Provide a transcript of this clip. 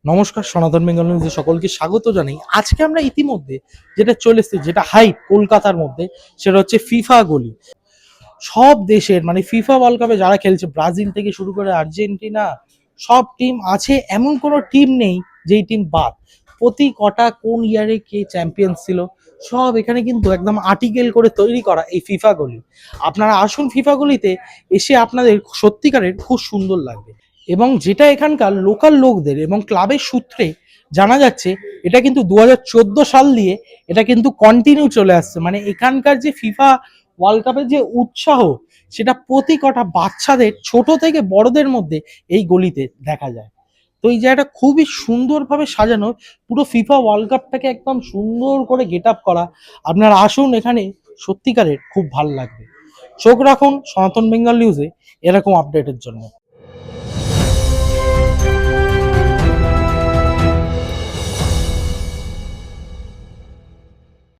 নমস্কার, সনাতন বেঙ্গল নিউজে সকলকে স্বাগত জানাই। আজকে আমরা ইতিমধ্যে যেটা চলে এসেছি, যেটা হাইপ কলকাতার মধ্যে, সেটা হচ্ছে ফিফা গলি। সব দেশের মানে ফিফা ওয়ার্ল্ড কাপে যারা খেলছে, ব্রাজিল থেকে শুরু করে আর্জেন্টিনা, সব টিম আছে, এমন কোনো টিম নেই যেই টিম বাদ। প্রতি কটা কোন ইয়ারে কে চ্যাম্পিয়ন ছিল সব এখানে কিন্তু একদম আর্টিকেল করে তৈরি করা এই ফিফা গলি। আপনারা আসুন ফিফা গলিতে, এসে আপনাদের সত্যিকারের খুব সুন্দর লাগবে। এবং যেটা এখানকার লোকাল লোকদের এবং ক্লাবের সূত্রে জানা যাচ্ছে, এটা কিন্তু 2014 সাল দিয়ে এটা কিন্তু কন্টিনিউ চলে আসছে। মানে এখানকার যে ফিফা ওয়ার্ল্ড কাপের যে উৎসাহ, সেটা প্রতি কটা বাচ্চাদের ছোট থেকে বড়দের মধ্যে এই গলিতে দেখা যায়। তো এই জায়গাটা খুবই সুন্দরভাবে সাজানো, পুরো ফিফা ওয়ার্ল্ড কাপটাকে একদম সুন্দর করে গেট আপ করা। আপনারা আসুন এখানে, সত্যিকারের খুব ভালো লাগবে। চোখ রাখুন সনাতন বেঙ্গল নিউজে এরকম আপডেটের জন্য।